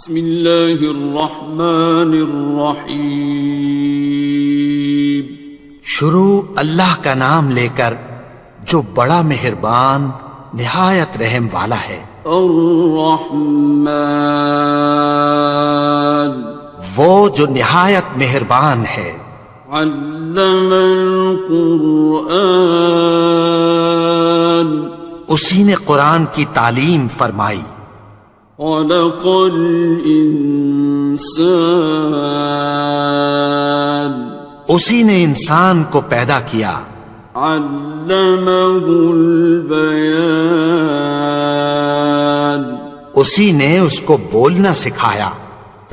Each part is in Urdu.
بسم اللہ الرحمن الرحیم. شروع اللہ کا نام لے کر جو بڑا مہربان نہایت رحم والا ہے. الرحمن وہ جو نہایت مہربان ہے. علم القرآن اسی نے قرآن کی تعلیم فرمائی. خلق الانسان اسی نے انسان کو پیدا کیا. علمہ البیان اسی نے اس کو بولنا سکھایا.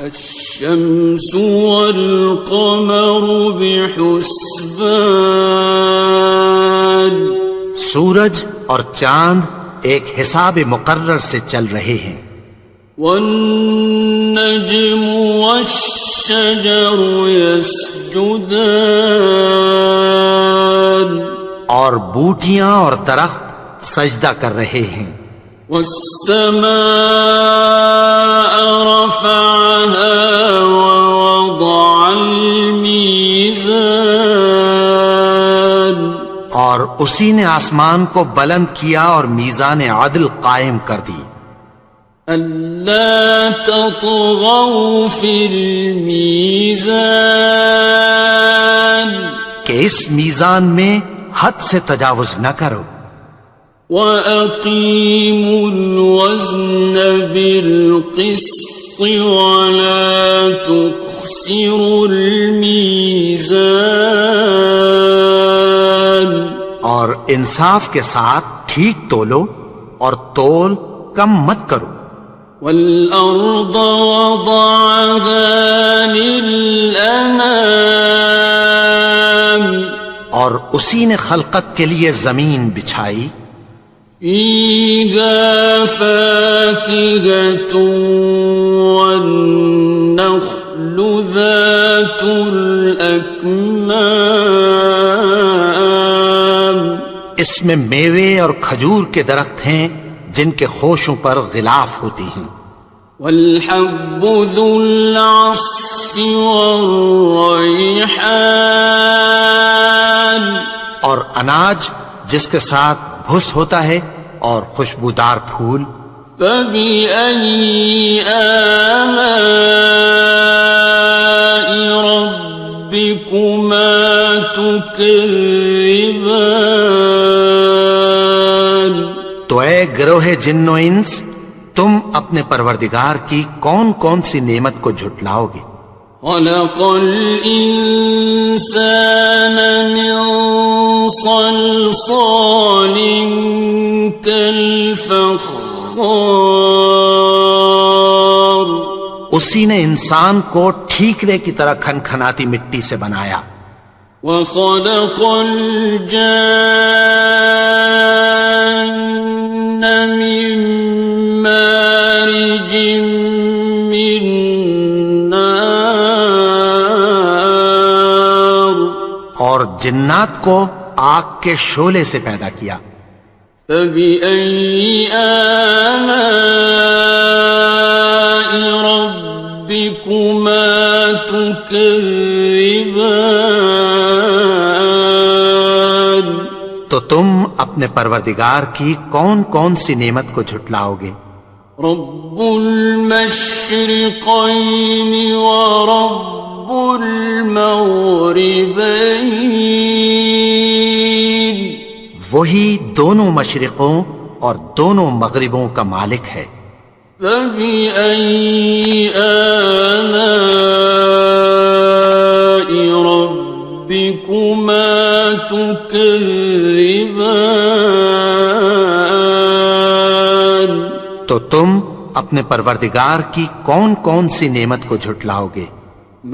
الشمس والقمر بحسبان سورج اور چاند ایک حساب مقرر سے چل رہے ہیں. والنجم والشجر يسجدان اور بوٹیاں اور درخت سجدہ کر رہے ہیں. والسماء رفعها ووضع الميزان اور اسی نے آسمان کو بلند کیا اور میزان عدل قائم کر دی. ألا تطغوا في الميزان کہ اس میزان میں حد سے تجاوز نہ کرو. وَأَقِيمُوا الْوَزْنَ بِالْقِسْطِ وَلَا تُخْسِرُوا الْمِيزَانَ اور انصاف کے ساتھ ٹھیک تولو اور تول کم مت کرو. وَالْأَرْضَ وَضَعَهَا لِلْأَنَامِ اور اسی نے خلقت کے لیے زمین بچھائی. فِيهَا فَاكِهَةٌ وَالنَّخْلُ ذَاتُ الْأَكْمَامِ اس میں میوے اور کھجور کے درخت ہیں جن کے خوشوں پر غلاف ہوتی ہیں. وَالْحَبُّ ذُو الْعَصْفِ وَالرَّيْحَانِ اور اناج جس کے ساتھ بھس ہوتا ہے اور خوشبودار پھول. فَبِأَيِّ آلَاءِ رَبِّكُمَا تُكَذِّبَانِ تو اے گروہ جن و انس تم اپنے پروردگار کی کون کون سی نعمت کو جھٹلاؤ گے. خَلَقَ الْإِنسَانَ مِنْ صَلْصَالٍ كَالْفَخَّارِ اسی نے انسان کو ٹھیکرے کی طرح کھنکھناتی مٹی سے بنایا. وَخَلَقَ الْجَانَّ مِن مَّارِجٍ مِّن نَّارٍ اور جنات کو آگ کے شعلے سے پیدا کیا. فَبِأَيِّ آلَاءِ رَبِّكُمَا تُكَذِّبَانِ تو تم اپنے پروردگار کی کون کون سی نعمت کو جھٹلاؤ گے. رب المشرقین ورب المغربین وہی دونوں مشرقوں اور دونوں مغربوں کا مالک ہے. فَبِأَيِّ آلَاءِ رَبِّكُمَا تُكَذِّبَانِ تو تم اپنے پروردگار کی کون کون سی نعمت کو جھٹلاؤ گے.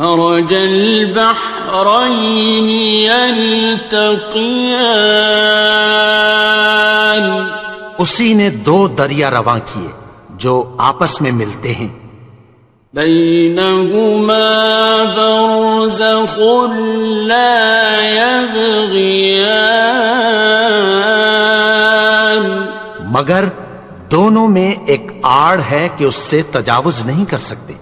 مرج البحرین یلتقیان اسی نے دو دریا رواں کیے جو آپس میں ملتے ہیں. بینہما برزخ لا یبغیان مگر دونوں میں ایک آڑ ہے کہ اس سے تجاوز نہیں کر سکتے.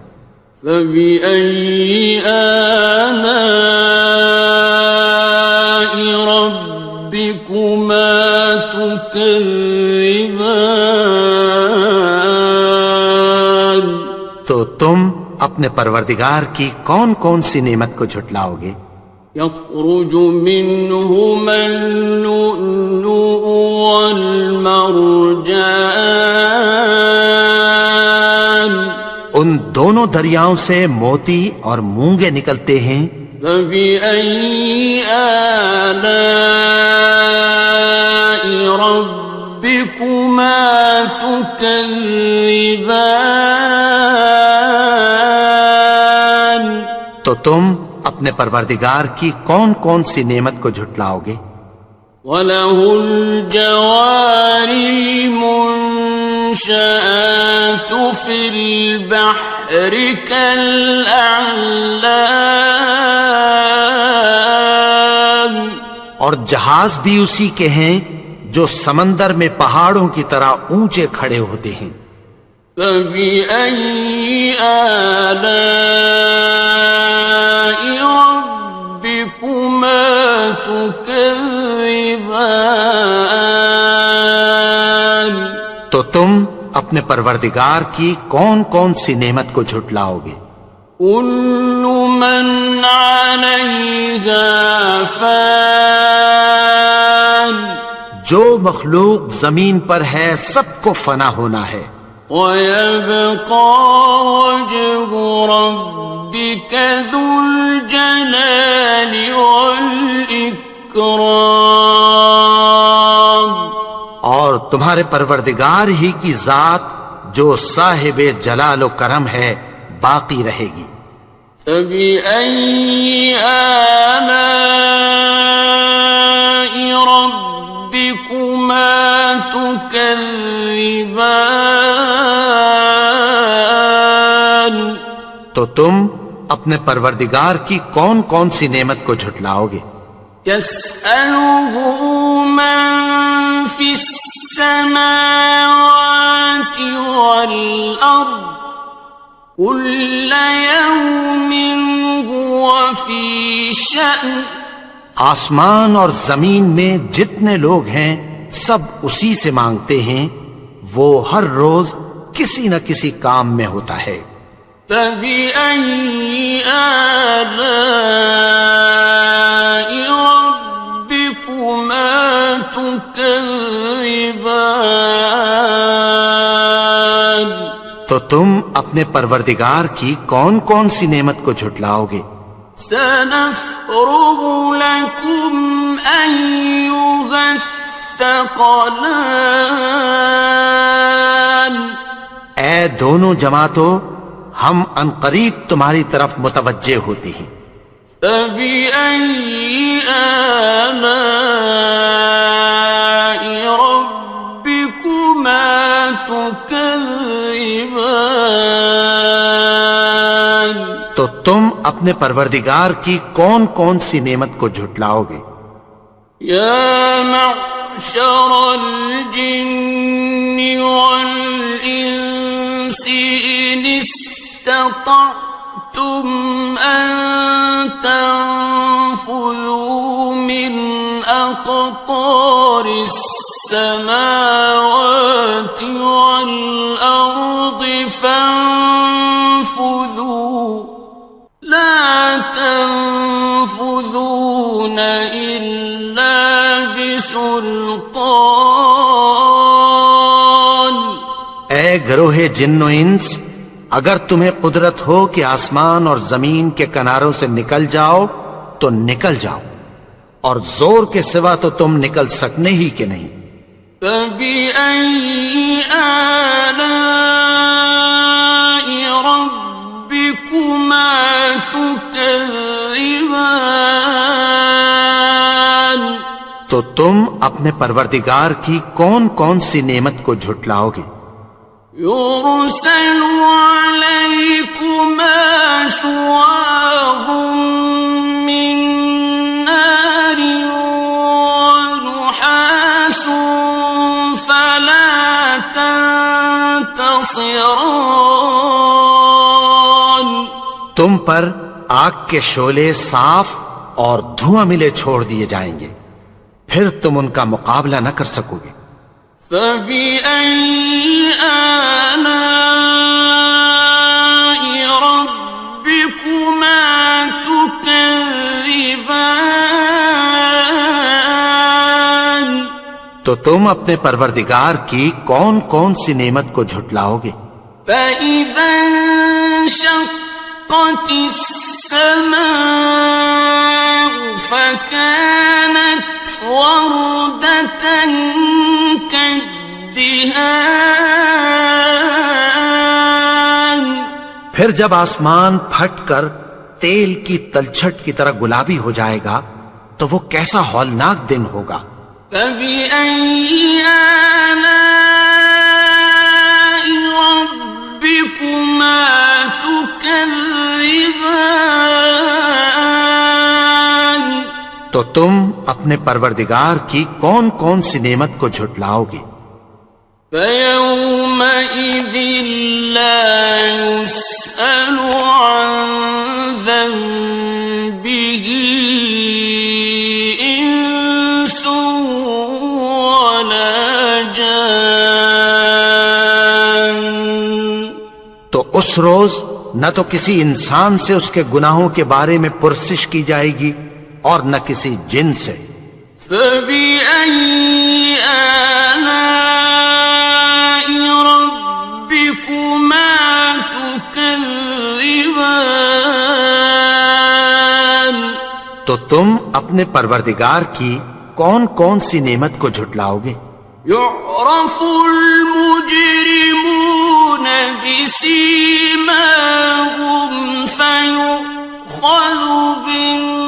فبأي آلاء ربكما تكذبان. تو تم اپنے پروردگار کی کون کون سی نعمت کو جھٹلاؤ گے؟ يخرج منهما اللؤلؤ والمرجان. ان دونوں دریاؤں سے موتی اور مونگے نکلتے ہیں. فبأي آلاء ربكما تكذبان. تو تم اپنے پروردگار کی کون کون سی نعمت کو جھٹلاؤ گے؟ وَلَهُ الْجَوَارِ الْمُنشَآتُ فِي الْبَحْرِ كَالْأَعْلَامِ. اور جہاز بھی اسی کے ہیں جو سمندر میں پہاڑوں کی طرح اونچے کھڑے ہوتے ہیں. فَبِأَيِّ آلَاءِ رَبِّكُمَا تُكَذِّبَانِ. تو تم اپنے پروردگار کی کون کون سی نعمت کو جھٹلاؤ گے؟ كُلُّ مَنْ عَلَيْهَا فَانٍ. جو مخلوق زمین پر ہے سب کو فنا ہونا ہے. وَيَبْقَى وَجْهُ رَبِّكَ ذُو الْجَلَالِ وَالْإِكْرَامِ. اور تمہارے پروردگار ہی کی ذات جو صاحب جلال و کرم ہے باقی رہے گی. فَبِأَيِّ آلَاءِ رَبِّكُمَا تُكَذِّبَانِ. تو تم اپنے پروردگار کی کون کون سی نعمت کو جھٹلاؤ گے؟ يَسْأَلُهُ مَن فِي السَّمَاوَاتِ وَالْأَرْضِ كُلَّ يَوْمٍ هُوَ فِي شَأْنٍ. آسمان اور زمین میں جتنے لوگ ہیں سب اسی سے مانگتے ہیں، وہ ہر روز کسی نہ کسی کام میں ہوتا ہے. فَبِأَيِّ آلَاءِ رَبِّكُمَا تُكَذِّبَانِ. تو تم اپنے پروردگار کی کون کون سی نعمت کو جھٹلاؤ گے؟ سَنَفْرُغُ لَكُمْ أَيُّهَ الثَّقَلَانِ. اے دونوں جماعتوں، ہم عنقریب تمہاری طرف متوجہ ہوتے ہیں. فَبِأَيِّ آلَاءِ رَبِّكُمَا تُكَذِّبَانِ. تو تم اپنے پروردگار کی کون کون سی نعمت کو جھٹلاؤ گے؟ يَا مَعْشَرَ الْجِنِّ وَالْإِنسِ إِنِ اسْتَطَعْتُمْ أَن تَنفُذُوا مِنْ أَقْطَارِ السَّمَاوَاتِ وَالْأَرْضِ فَانفُذُوا لَا تَنفُذُونَ إِلَّا بِسُلْطَانٍ. اے گروہ جن و انس، اگر تمہیں قدرت ہو کہ آسمان اور زمین کے کناروں سے نکل جاؤ تو نکل جاؤ، اور زور کے سوا تو تم نکل سکنے ہی کہ نہیں. فَبِأَيِّ آلَاءِ رَبِّكُمَا تُكَذِّبَانِ. تو تم اپنے پروردگار کی کون کون سی نعمت کو جھٹلاؤ گے؟ يُرْسَلُ عَلَيْكُمَا شُوَاظٌ مِّن نَّارٍ وَنُحَاسٌ فَلَا تَنْتَصِرَانِ. تم پر آگ کے شعلے صاف اور دھواں ملے چھوڑ دیے جائیں گے، پھر تم ان کا مقابلہ نہ کر سکو گے۔ فَبِأَيِّ آلَاءِ رَبِّكُمَا تُكَذِّبَانِ؟ تو تم اپنے پروردگار کی کون کون سی نعمت کو جھٹلاؤ گے؟ فَإِذَا انشَقَّتِ السَّمَاءُ فَكَانَتْ وَرْدَةً كَالدِّهَانِ، پھر جب آسمان پھٹ کر تیل کی تلچھٹ کی طرح گلابی ہو جائے گا تو وہ کیسا ہولناک دن ہوگا۔ فَبِأَيِّ آلَاءِ رَبِّكُمَا تُكَذِّبَانِ؟ تو تم اپنے پروردگار کی کون کون سی نعمت کو جھٹلاؤ گے؟ فَيَوْمَئِذٍ لَا يُسْأَلُ عَنْ ذَنبِهِ إِنسٌ وَلَا جَانٌ۔ تو اس روز نہ تو کسی انسان سے اس کے گناہوں کے بارے میں پرسش کی جائے گی اور نہ کسی جن سے۔ فَبِأَيِّ آلَاءِ رَبِّكُمَا تُكَذِّبَانِ؟ تو تم اپنے پروردگار کی کون کون سی نعمت کو جھٹلاؤ گے؟ يُعْرَفُ الْمُجْرِمُونَ بِسِيمَاهُمْ فَيُؤْخَذُ بِالنَّوَاصِي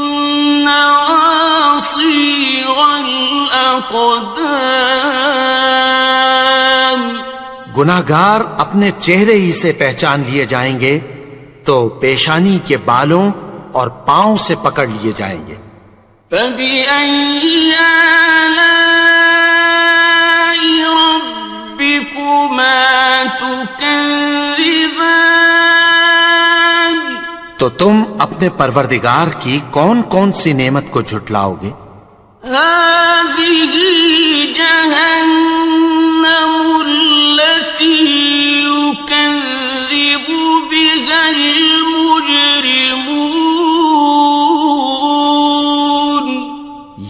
وَالْأَقْدَامِ۔ گناہگار اپنے چہرے ہی سے پہچان لیے جائیں گے تو پیشانی کے بالوں اور پاؤں سے پکڑ لیے جائیں گے۔ فَبِأَيِّ آلَاءِ رَبِّكُمَا تُكَذِّبَانِ؟ تو تم اپنے پروردگار کی کون کون سی نعمت کو جھٹلاؤ گے؟ هَٰذِهِ جَهَنَّمُ الَّتِي يُكَذِّبُ بِهَا الْمُجْرِمُونَ۔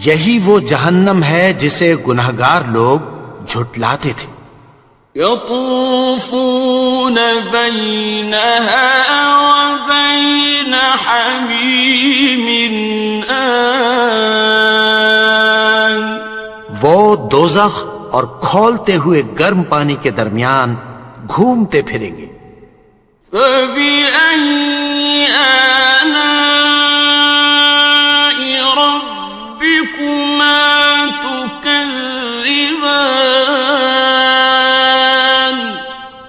یہی وہ جہنم ہے جسے گناہگار لوگ جھٹلاتے تھے۔ يَطُوفُونَ بَيْنَهَا وَبَيْنَ حَمِيمٍ آنٍ۔ وہ دوزخ اور کھولتے ہوئے گرم پانی کے درمیان گھومتے پھریں گے۔ فَبِأَيِّ آلَاءِ رَبِّكُمَا تُكَذِّبَانِ؟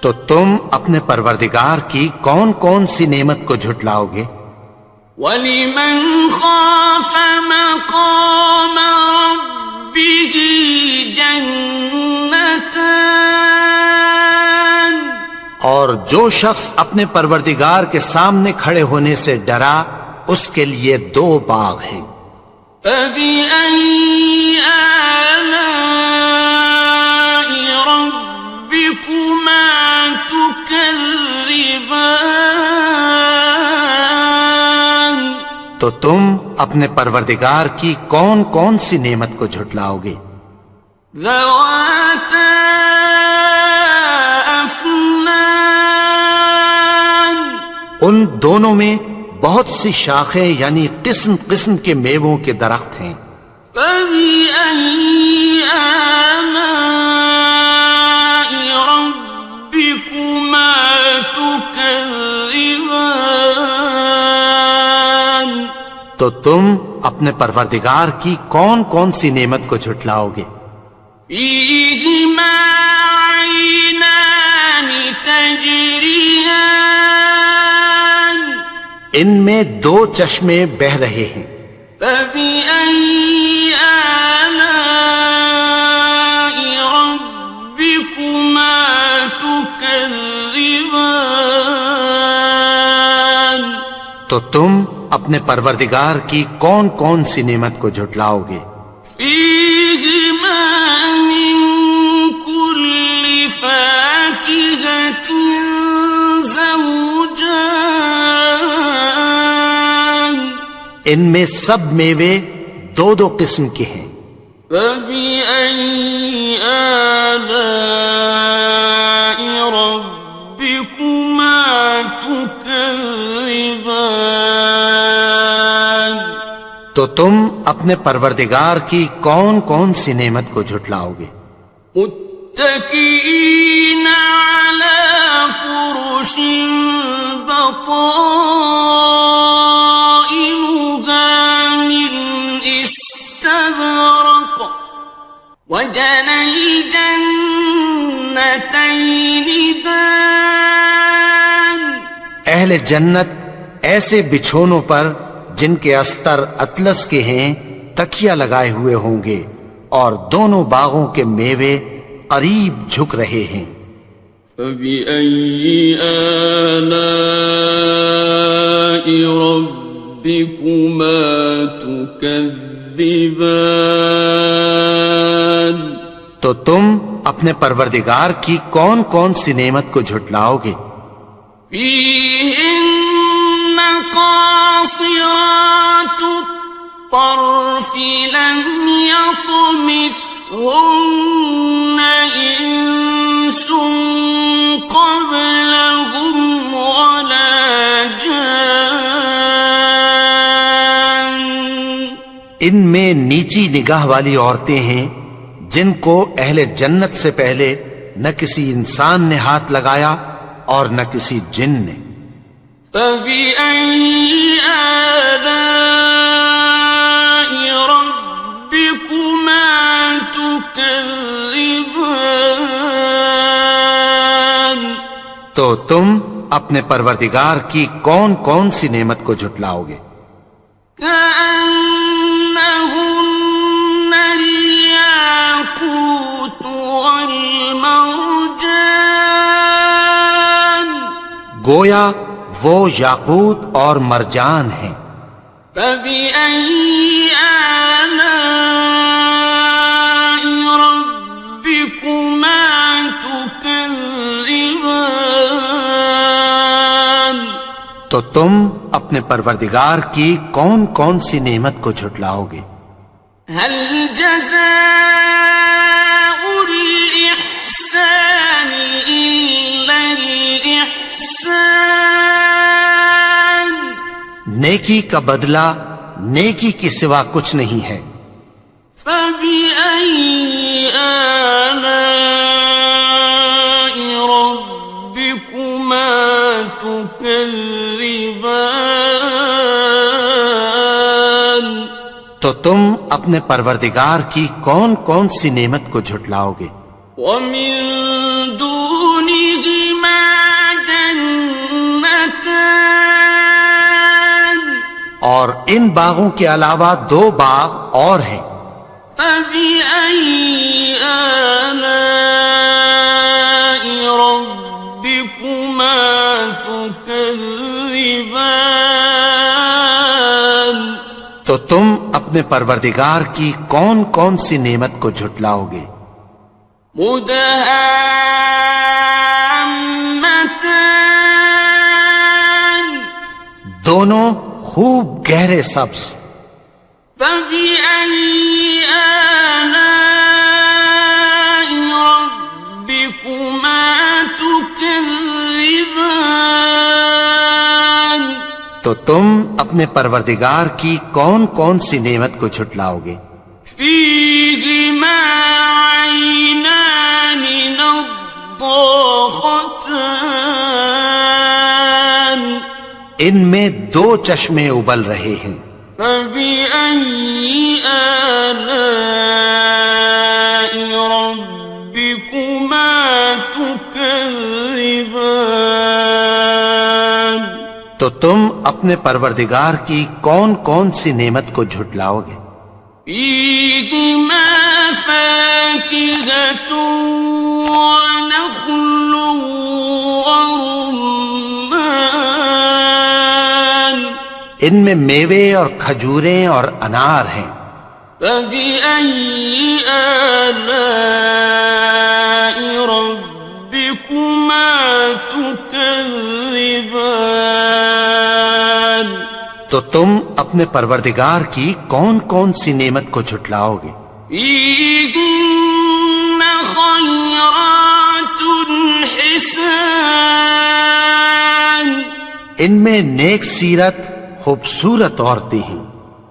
تو تم اپنے پروردگار کی کون کون سی نعمت کو جھٹلاؤ گے؟ وَلِمَنْ خَافَ مَقَامَ رَبِّهِ جَنَّتَانِ؟ اور جو شخص اپنے پروردگار کے سامنے کھڑے ہونے سے ڈرا اس کے لیے 2 باغ ہیں۔ فَبِأَيِّ آلَاءِ رَبِّكُمَا تُكَذِّبَانِ؟ تو تم اپنے پروردگار کی کون کون سی نعمت کو جھٹلاؤ گے؟ ذَوَاتَا أَفْنَانٍ؟ ان دونوں میں بہت سی شاخیں یعنی قسم قسم کے میووں کے درخت ہیں۔ فَبِأَيِّ آلَاءِ رَبِّكُمَا تُكَذِّبَانِ؟ تو تم اپنے پروردگار کی کون کون سی نعمت کو جھٹلاؤ گے؟ فِيهِمَا عَيْنَانِ تَجْرِيَانِ؟ ان میں 2 چشمے بہ رہے ہیں۔ فَبِأَيِّ آلَاءِ رَبِّكُمَا تُكَذِّبَانِ؟ تو تم اپنے پروردگار کی کون کون سی نعمت کو جھٹلاؤ گے؟ فیہما من کل فاکہۃ زوجان، ان میں سب میوے دو دو قسم کے ہیں۔ فبأي آلاء ربكما تكذبان، تو تم اپنے پروردگار کی کون کون سی نعمت کو جھٹلاؤ گے؟ متكئين على فرش بطائنها من استبرق، وجنى الجنتين دان، اہل جنت ایسے بچھونوں پر جن کے استر اطلس کے ہیں تکیہ لگائے ہوئے ہوں گے، اور دونوں باغوں کے میوے قریب جھک رہے ہیں۔ فبأي آلاء ربكما تكذبان، تو تم اپنے پروردگار کی کون کون سی نعمت کو جھٹلاؤ گے؟ فيهن قاصرات الطرف لم يطمثهن إنس قبلهم ولا جان، ان میں نیچی نگاہ والی عورتیں ہیں جن کو اہل جنت سے پہلے نہ کسی انسان نے ہاتھ لگایا اور نہ کسی جن نے۔ فبأي آلاء ربكما تكذبان، تو تم اپنے پروردگار کی کون کون سی نعمت کو جھٹلاؤ گے؟ كأنهن الياقوت والمرجان، گویا وہ یاقوت اور مرجان ہیں۔ فبأي آلاء ربكما تكذبان، تو تم اپنے پروردگار کی کون کون سی نعمت کو جھٹلاؤ گے؟ هل جزاء الإحسان إلا الإحسان، نیکی کا بدلہ نیکی کے سوا کچھ نہیں ہے۔ فبأي آلاء ربكما تكذبان، تو تم اپنے پروردگار کی کون کون سی نعمت کو جھٹلاؤ گے؟ ومن دونهما جنتان، اور ان باغوں کے علاوہ دو باغ اور ہیں۔ فبأي آلاء ربكما تكذبان، تو تم اپنے پروردگار کی کون کون سی نعمت کو جھٹلاؤ گے؟ مدهامتان، دونوں خوب گہرے سبز۔ فبأي آلاء ربكما تكذبان، تو تم اپنے پروردگار کی کون کون سی نعمت کو جھٹلاؤ گے؟ فيهما عينان نضاختان، ان میں دو چشمے ابل رہے ہیں۔ فبأي آلاء ربكما تكذبان، تو تم اپنے پروردگار کی کون کون سی نعمت کو جھٹلاؤ گے؟ فيهما فاكهة ونخل ورمان، ان میں میوے اور کھجوریں اور انار ہیں۔ فبأي آلاء ربكما تكذبان؟ تو تم اپنے پروردگار کی کون کون سی نعمت کو جھٹلاؤ گے؟ فيهن خيرات حسان، ان میں نیک سیرت خوبصورت عورتیں ہیں۔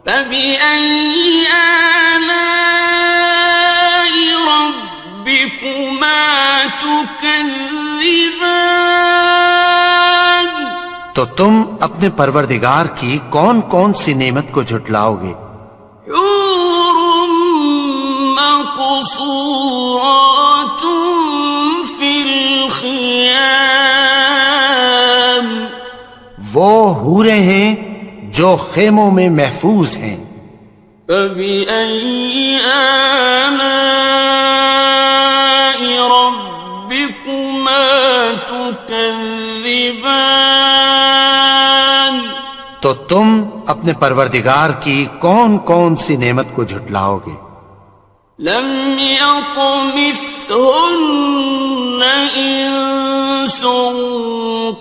فبأي آلاء ربكما تكذبان؟ تو تم اپنے پروردگار کی کون کون سی نعمت کو جھٹلاؤ گے؟ حور مقصورات في الخيام، وہ حوریں ہیں جو خیموں میں محفوظ ہیں۔ فبأي آلاء ربكما تكذبان؟ تو تم اپنے پروردگار کی کون کون سی نعمت کو جھٹلاؤ گے؟ لم يطمثهن إنس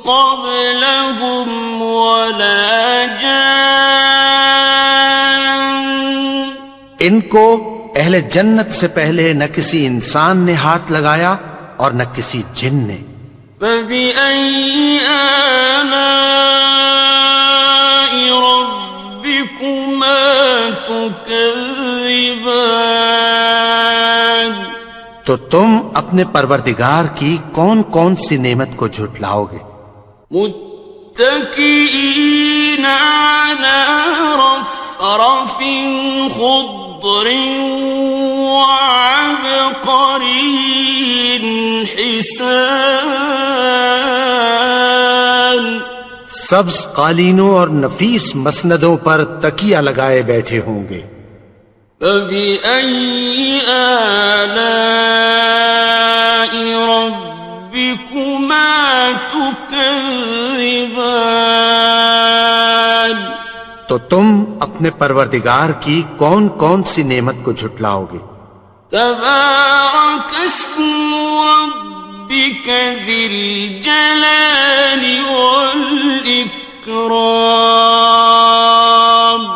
قبلهم ولا جان، ان کو اہل جنت سے پہلے نہ کسی انسان نے ہاتھ لگایا اور نہ کسی جن نے۔ فبأي آلاء ربكما تكذبان؟ تو تم اپنے پروردگار کی کون کون سی نعمت کو جھٹلاؤ گے؟ متكئين على رفرف خضر وعبقري حسان، سبز قالینوں اور نفیس مسندوں پر تکیہ لگائے بیٹھے ہوں گے۔ فبأي آلاء ربكما تكذبان؟ تو تم اپنے پروردگار کی کون کون سی نعمت کو جھٹلاؤ گے؟ تبارك اسم ربك ذي الجلال والإكرام۔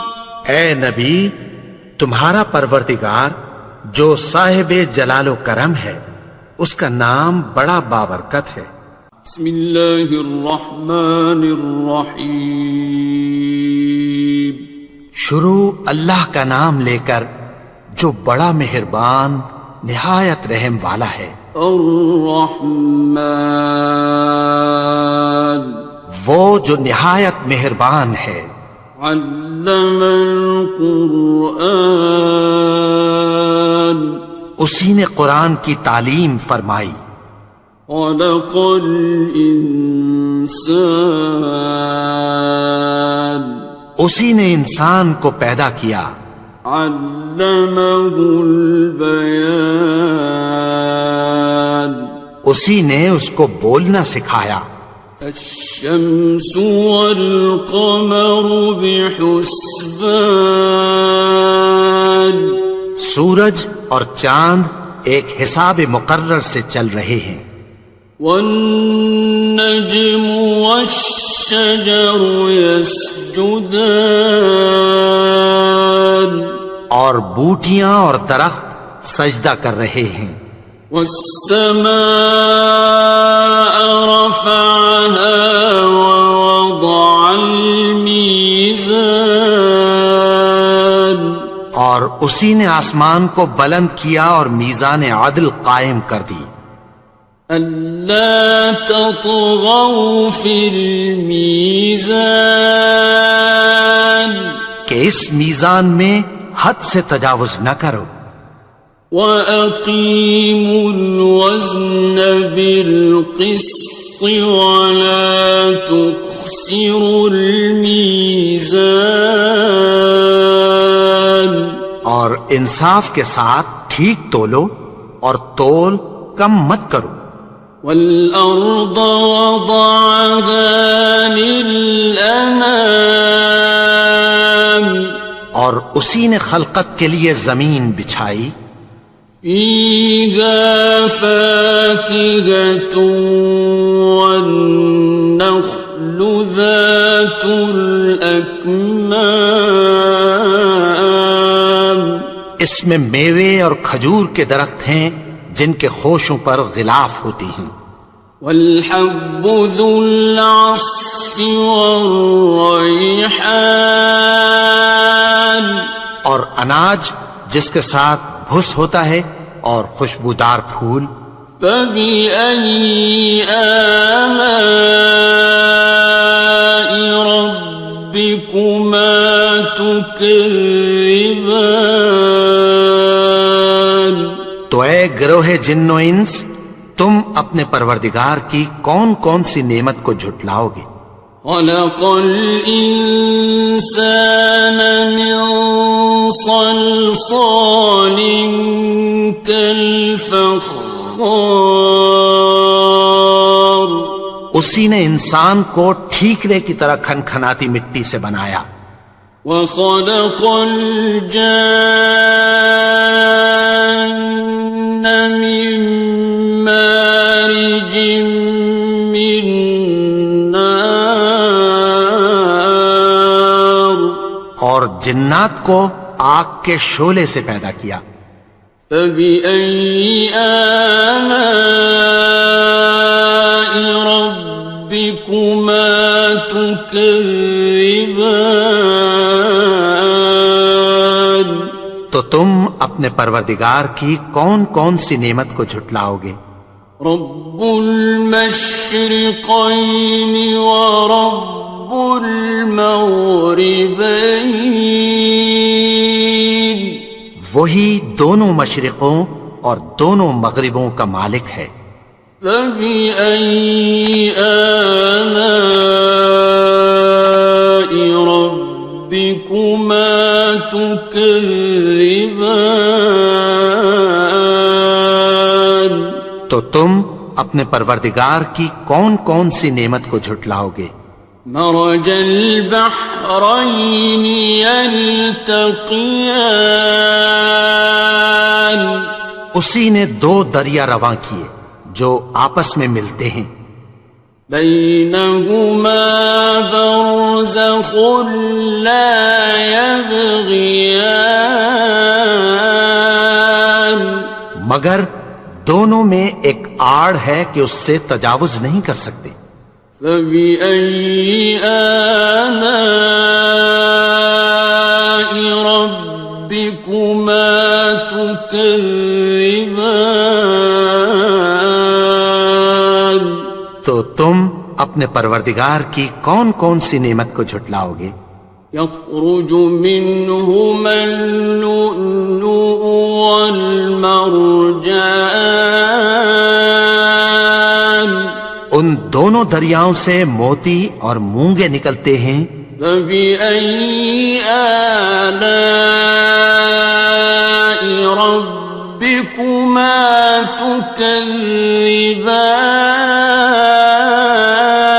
اے نبی، تمہارا پروردگار جو صاحب جلال و کرم ہے، اس کا نام بڑا بابرکت ہے۔ بسم اللہ الرحمن الرحیم، شروع اللہ کا نام لے کر جو بڑا مہربان نہایت رحم والا ہے۔ الرحمن، وہ جو نہایت مہربان ہے۔ علم القرآن، اسی نے قرآن کی تعلیم فرمائی۔ خلق الانسان، اسی نے انسان کو پیدا کیا۔ علمہ البیان، اسی نے اس کو بولنا سکھایا۔ الشمس والقمر بحسبان، سورج اور چاند ایک حساب مقرر سے چل رہے ہیں۔ والنجم والشجر يسجدان، اور بوٹیاں اور درخت سجدہ کر رہے ہیں۔ والسماء رفعها ووضع الميزان، اور اسی نے آسمان کو بلند کیا اور میزان عدل قائم کر دی۔ ألا تطغوا في الميزان، کہ اس میزان میں حد سے تجاوز نہ کرو۔ وَأَقِيمُوا الْوَزْنَ بِالْقِسْطِ وَلَا تُخْسِرُوا الْمِيزَانَ، اور انصاف کے ساتھ ٹھیک تولو اور تول کم مت کرو۔ وَالْأَرْضَ وَضَعَهَا لِلْأَنَامِ، اور اسی نے خلقت کے لیے زمین بچھائی فيها فاكهة والنخل ذات الأكمام اس میں میوے اور کھجور کے درخت ہیں جن کے خوشوں پر غلاف ہوتی ہیں والحب ذو العصف والریحان اور اناج جس کے ساتھ بھس ہوتا ہے اور خوشبودار پھول فبأي آلاء ربكما تكذبان تو اے گروہ جن و انس تم اپنے پروردگار کی کون کون سی نعمت کو جھٹلاؤ گے خلق الإنسان من صلصال كالفخار اسی نے انسان کو ٹھیکرے کی طرح کھنکھناتی مٹی سے بنایا وخلق الجان من مارج من نار اور جنات کو آگ کے شعلے سے پیدا کیا فبأي آلاء ربكما تكذبان تو تم اپنے پروردگار کی کون کون سی نعمت کو جھٹلاؤ گے رب المشرقين ورب المغربين وہی دونوں مشرقوں اور دونوں مغربوں کا مالک ہے فبأي آلاء ربكما تكذبان تو تم اپنے پروردگار کی کون کون سی نعمت کو جھٹلاؤ گے مرج البحرين يلتقيان اسی نے دو دریا رواں کیے جو آپس میں ملتے ہیں بينهما برزخ لا يبغيان مگر دونوں میں ایک آڑ ہے کہ اس سے تجاوز نہیں کر سکتے فبأي آلاء ربكما تكذبان تو تم اپنے پروردگار کی کون کون سی نعمت کو جھٹلاؤ گے يخرج منهما اللؤلؤ والمرجان ان دونوں دریاؤں سے موتی اور مونگے نکلتے ہیں فبأي آلاء ربكما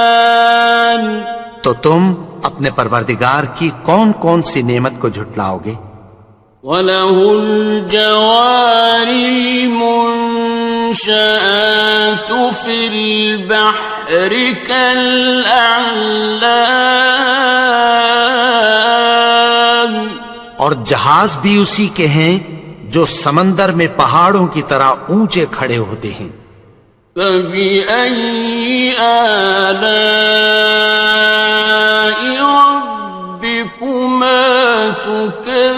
تكذبان تو تم اپنے پروردگار کی کون کون سی نعمت کو جھٹلاؤ گے وَلَهُ الْجَوَارِ الْمُنشَآتُ فِي الْبَحْرِ كَالْأَعْلَامِ اور جہاز بھی اسی کے ہیں جو سمندر میں پہاڑوں کی طرح اونچے کھڑے ہوتے ہیں فَبِأَيِّ آلَاءِ رَبِّكُمَا تُكَذِّبَانِ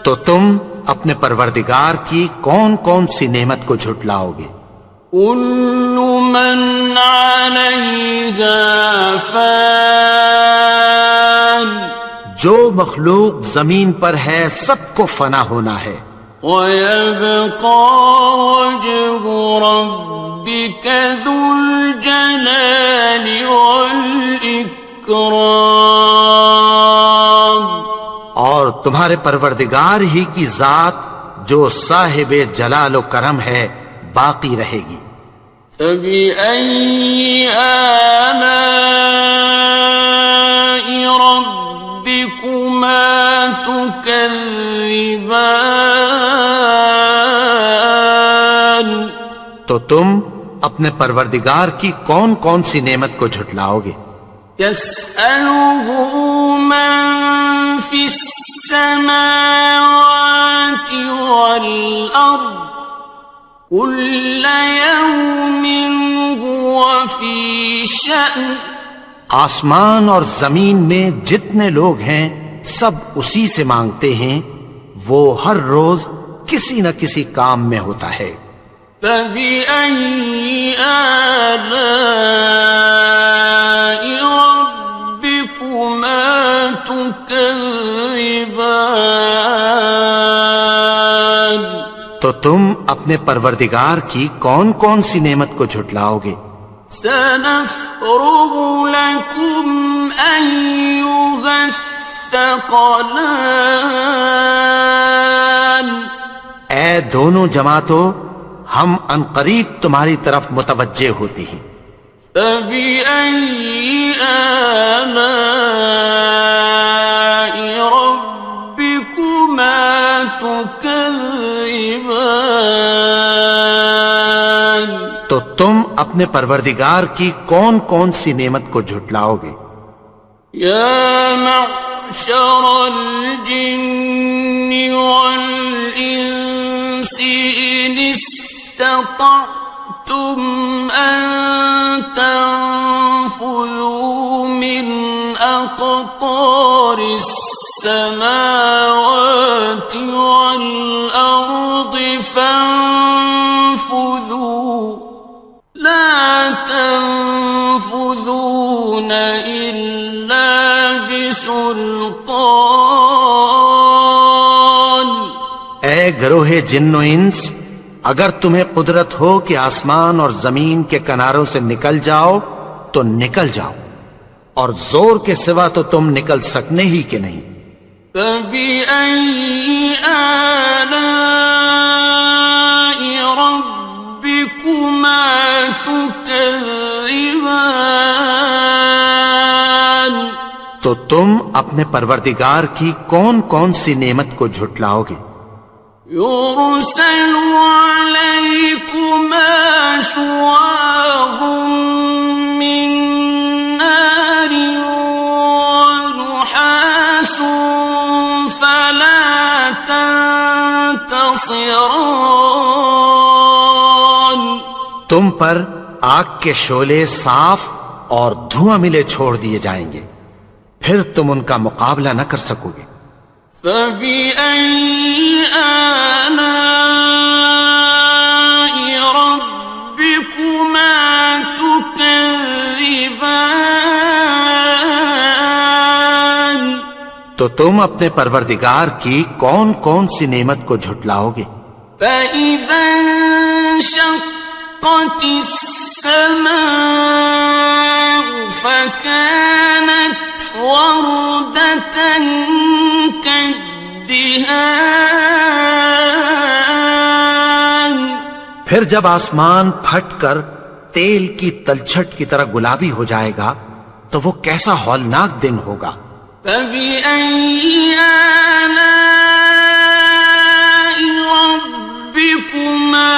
تو تم اپنے پروردگار کی کون کون سی نعمت کو جھٹلاؤ گے كُلُّ مَنْ عَلَيْهَا فَانٍ جو مخلوق زمین پر ہے سب کو فنا ہونا ہے وَيَبْقَى وَجْهُ رَبِّكَ ذُو الْجَلَالِ وَالْإِكْرَامِ اور تمہارے پروردگار ہی کی ذات جو صاحب جلال و کرم ہے باقی رہے گی فَبِأَيِّ آلَاءِ تكذبان تو تم اپنے پروردگار کی کون کون سی نعمت کو جھٹلاؤ گے؟ يسأله من في السماوات والأرض كل يوم هو في شأن آسمان اور زمین میں جتنے لوگ ہیں سب اسی سے مانگتے ہیں، وہ ہر روز کسی نہ کسی کام میں ہوتا ہے۔ فبأي آلاء ربكما تكذبان تو تم اپنے پروردگار کی کون کون سی نعمت کو جھٹلاؤ گے؟ سنفرغ لكم أيها الثقلان اے دونوں جماعتوں، ہم عنقریب تمہاری طرف متوجہ ہوتے ہیں۔ فبأي آلاء ربكما تكذبان تو تم اپنے پروردگار کی کون کون سی نعمت کو جھٹلاؤ گے؟ يا معشر الجن والإنس إن استطعتم أن تنفذوا من أقطار السماوات والأرض فانفذوا لا تنفذون إلا بسلطان اے گروہ جن و انس، اگر تمہیں قدرت ہو کہ آسمان اور زمین کے کناروں سے نکل جاؤ تو نکل جاؤ، اور زور کے سوا تو تم نکل سکنے ہی کہ نہیں۔ فبأي آلاء ربكما تكذبان تو تم اپنے پروردگار کی کون کون سی نعمت کو جھٹلاؤ گے؟ يرسل عليكما شواظ من نار ونحاس فلا تنتصران تم پر آگ کے شعلے صاف اور دھواں ملے چھوڑ دیے جائیں گے، پھر تم ان کا مقابلہ نہ کر سکو گے۔ فبأي آلاء ربكما تكذبان تو تم اپنے پروردگار کی کون کون سی نعمت کو جھٹلاؤ گے؟ فإذا انشقت السماء فكانت وردة كالدهان پھر جب آسمان پھٹ کر تیل کی تلچھٹ کی طرح گلابی ہو جائے گا تو وہ کیسا ہولناک دن ہوگا۔ فبأي آلاء ربكما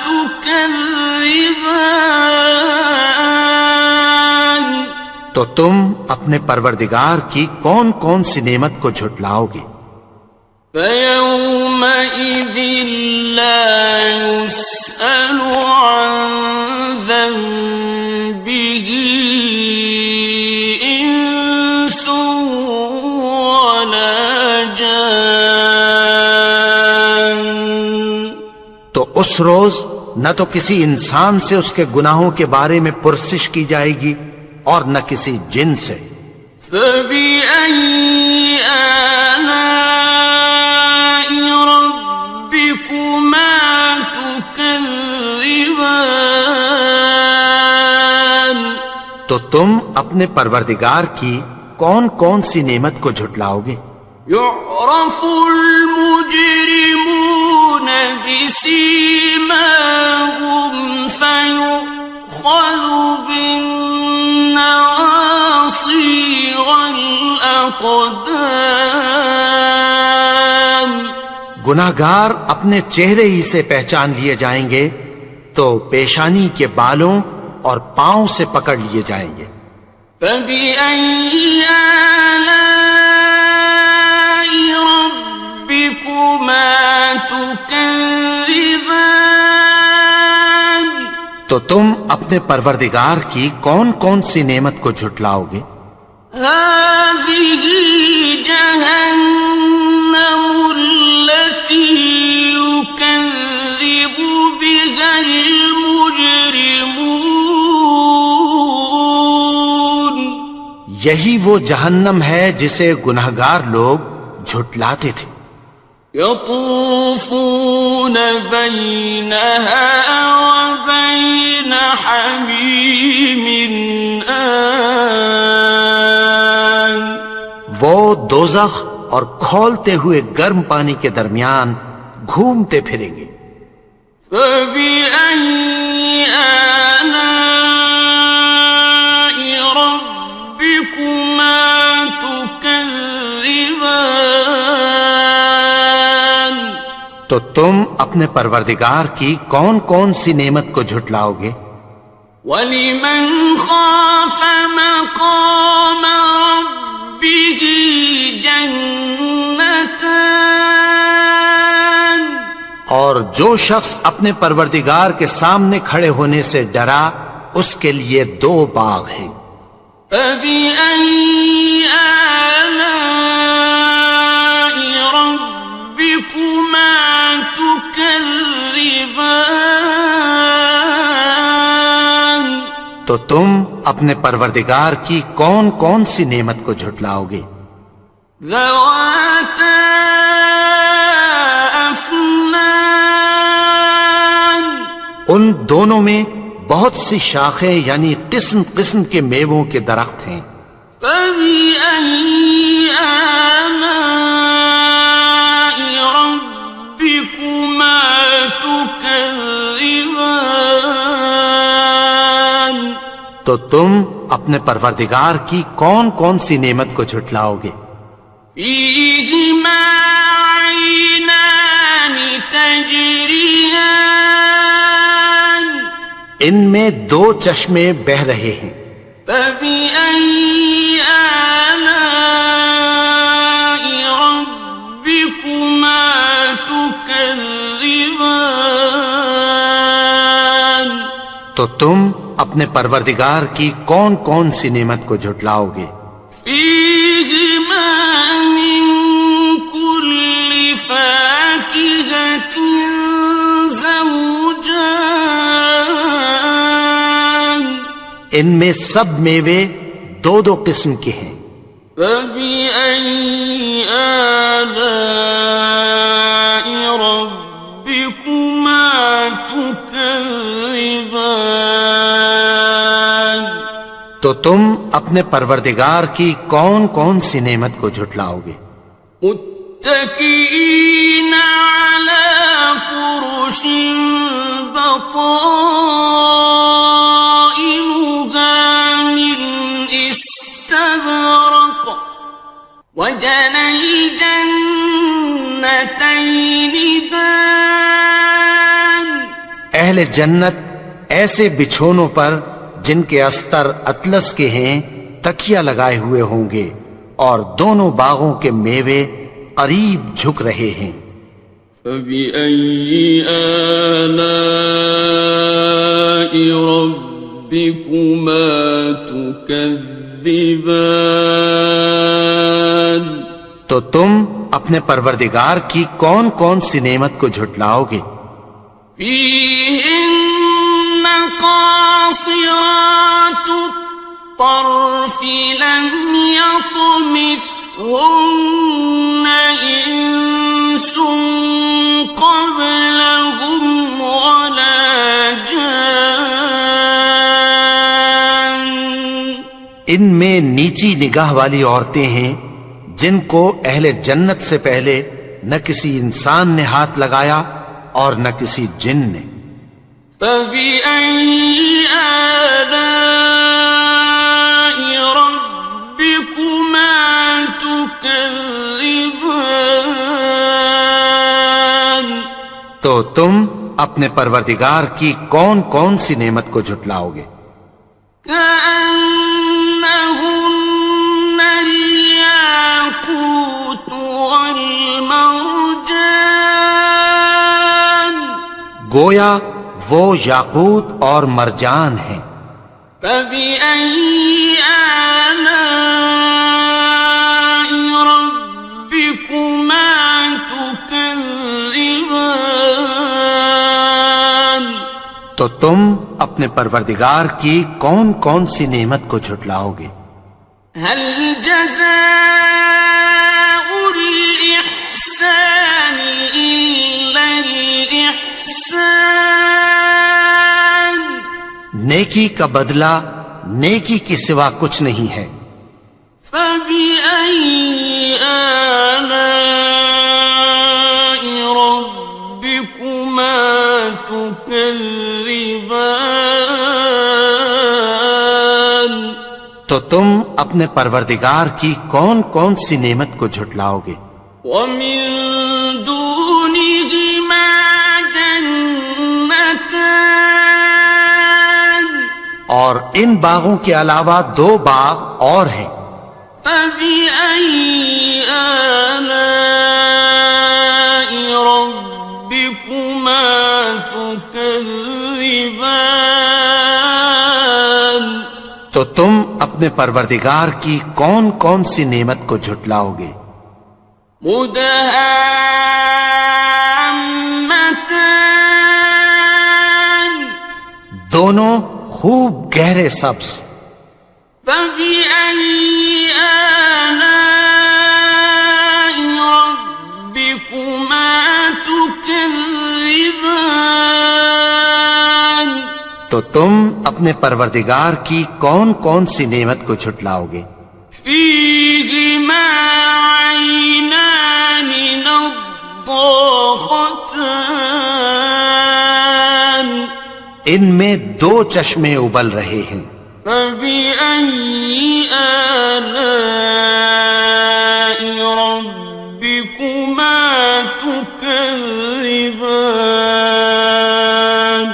تكذبان تو تم اپنے پروردگار کی کون کون سی نعمت کو جھٹلاؤ گے؟ فيومئذ لا يسأل عن ذنبه إنس ولا جان تو اس روز نہ تو کسی انسان سے اس کے گناہوں کے بارے میں پرسش کی جائے گی اور نہ کسی جن سے۔ فبأي آلاء ربكما تكذبان تو تم اپنے پروردگار کی کون کون سی نعمت کو جھٹلاؤ گے؟ يعرف المجرمون بسيماهم فيؤخذ بالنواصي والأقدام گناہگار اپنے چہرے ہی سے پہچان لیے جائیں گے تو پیشانی کے بالوں اور پاؤں سے پکڑ لیے جائیں گے. فَبِأَيِّ آلَاءِ رَبِّكُمَا تُكَذِّبَانِ تو تم اپنے پروردگار کی کون کون سی نعمت کو جھٹلاؤ گے؟ هَٰذِهِ جَهَنَّمُ الَّتِي يُكَذِّبُ بِهَا الْمُجْرِمُونَ یہی وہ جہنم ہے جسے گناہگار لوگ جھٹلاتے تھے. يطوفون بينها وبين حميم آن وہ دوزخ اور کھولتے ہوئے گرم پانی کے درمیان گھومتے پھریں گے. فبأي آلاء ربكما تكذبان تو تم اپنے پروردگار کی کون کون سی نعمت کو جھٹلاؤ گے؟ وَلِمَنْ خَافَ مَقَامَ رَبِّهِ جَنَّتَانِ اور جو شخص اپنے پروردگار کے سامنے کھڑے ہونے سے ڈرا اس کے لیے 2 باغ ہیں. فَبِأَيِّ آلَاءِ رَبِّكُمَا تُكَذِّبَانِ تو تم اپنے پروردگار کی کون کون سی نعمت کو جھٹلاؤ گے؟ ذَوَاتَا أَفْنَانٍ ان دونوں میں بہت سی شاخیں یعنی قسم قسم کے میووں کے درخت ہیں. فَبِأَيِّ آلَاءِ رَبِّكُمَا تُكَذِّبَانِ تو تم اپنے پروردگار کی کون کون سی نعمت کو جھٹلاؤ گے؟ فِيهِمَا عَيْنَانِ تَجْرِيَانِ ان میں 2 چشمے بہ رہے ہیں. فَبِأَيِّ آلَاءِ رَبِّكُمَا تُكَذِّبَانِ تو تم اپنے پروردگار کی کون کون سی نعمت کو جھٹلاؤ گے؟ فِيهِمَا مِن كُلِّ فَاكِهَةٍ زَوْجَانِ ان میں سب میوے 2 قسم کے ہیں. فَبِأَيِّ آلَاءِ رَبِّكُمَا تُكَذِّبَانِ تو تم اپنے پروردگار کی کون کون سی نعمت کو جھٹلاؤ گے؟ متكئين على فرش بطائنها من استبرق وجنى الجنتين دان اہل جنت ایسے بچھونوں پر جن کے استر اطلس کے ہیں تکیہ لگائے ہوئے ہوں گے اور دونوں باغوں کے میوے قریب جھک رہے ہیں. فَبِأَيِّ آلَاءِ رَبِّكُمَا تُكَذِّبَانِ تو تم اپنے پروردگار کی کون کون سی نعمت کو جھٹلاؤ گے؟ فِيهِنَّ قَاصِرَاتُ الطَّرْفِ لَمْ يَطْمِثْهُنَّ إِنسٌ قَبْلَهُمْ وَلَا جَانٌّ ان میں نیچی نگاہ والی عورتیں ہیں جن کو اہل جنت سے پہلے نہ کسی انسان نے ہاتھ لگایا اور نہ کسی جن نے. فَبِأَيِّ آلَاءِ رَبِّكُمَا تُكَذِّبَانِ تو تم اپنے پروردگار کی کون کون سی نعمت کو جھٹلاؤ گے؟ كأنهن الياقوت والمرجان گویا وہ یاقوت اور مرجان ہیں۔ فبأي آلاء ربكما تكذبان تو تم اپنے پروردگار کی کون کون سی نعمت کو جھٹلاؤ گے؟ هل جزاء الإحسان إلا الإحسان نیکی کا بدلہ نیکی کے سوا کچھ نہیں ہے۔ فبأي آلاء ربكما تكذبان تو تم اپنے پروردگار کی کون کون سی نعمت کو جھٹلاؤ گے؟ ومن دونهما جنتان اور ان باغوں کے علاوہ دو باغ اور ہیں۔ فبأي آلاء ربكما تكذبان تو تم اپنے پروردگار کی کون کون سی نعمت کو جھٹلاؤ گے؟ مدهامتان دونوں خوب گہرے سبز۔ فبأي آلاء ربكما تكذبان تو تم اپنے پروردگار کی کون کون سی نعمت کو جھٹلاؤ گے؟ فيهما عينان نضاختان ان میں دو چشمے ابل رہے ہیں۔ فبأي آلاء ربكما تكذبان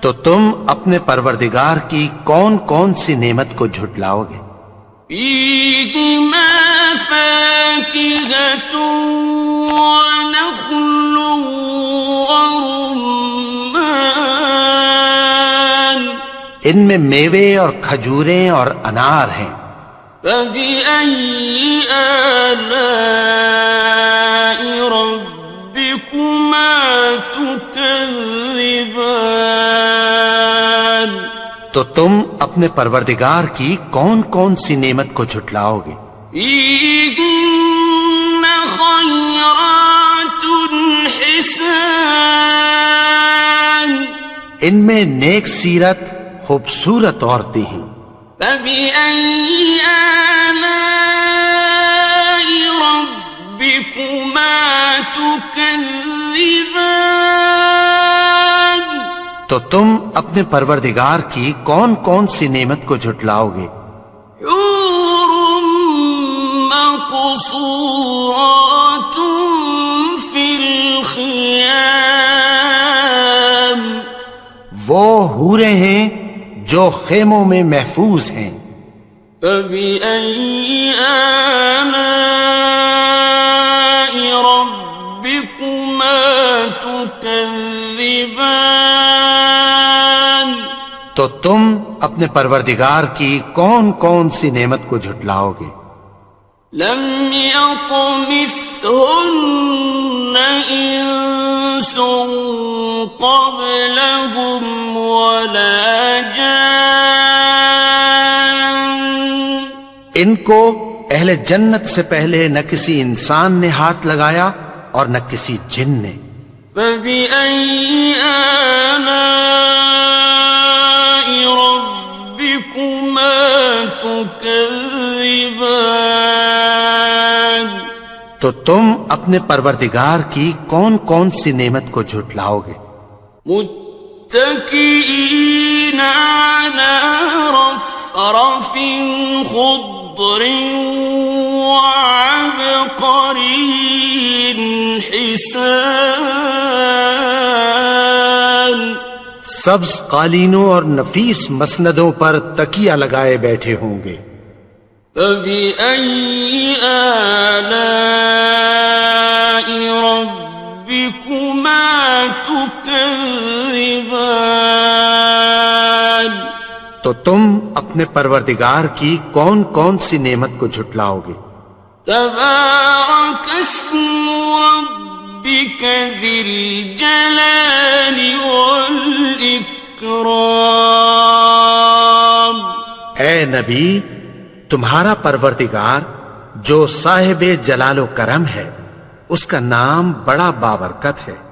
تو تم اپنے پروردگار کی کون کون سی نعمت کو جھٹلاؤ گے؟ فيهما فاكهة ونخل ورمان ان میں میوے اور کھجوریں اور انار ہیں۔ فبأي آلاء ربكما تكذبان تو تم اپنے پروردگار کی کون کون سی نعمت کو جھٹلاؤ گے؟ فيهن خيرات حسان ان میں نیک سیرت خوبصورت عورتیں ہیں۔ فبأي آلاء ربكما تكذبان تو تم اپنے پروردگار کی کون کون سی نعمت کو جھٹلاؤ گے؟ حور مقصورات في الخيام وہ حوریں ہیں جو خیموں میں محفوظ ہیں۔ فبأي آلاء ربكما تكذبان تو تم اپنے پروردگار کی کون کون سی نعمت کو جھٹلاؤ گے؟ لم يطمثهن إنس قبلهم ولا جان ان کو اہل جنت سے پہلے نہ کسی انسان نے ہاتھ لگایا اور نہ کسی جن نے۔ فبأي آلاء ربكما تكذبان تو تم اپنے پروردگار کی کون کون سی نعمت کو جھٹلاؤ گے؟ متكئين على رفرف خضر وعبقري حسان سبز قالینوں اور نفیس مسندوں پر تکیہ لگائے بیٹھے ہوں گے. فبأي آلاء ربكما تكذبان. تو تم اپنے پروردگار کی کون کون سی نعمت کو جھٹلاؤ گے؟ تبارك اسم ربك ذي الجلال والإكرام. اے نبی، تمہارا پروردگار جو صاحب جلال و کرم ہے، اس کا نام بڑا بابرکت ہے.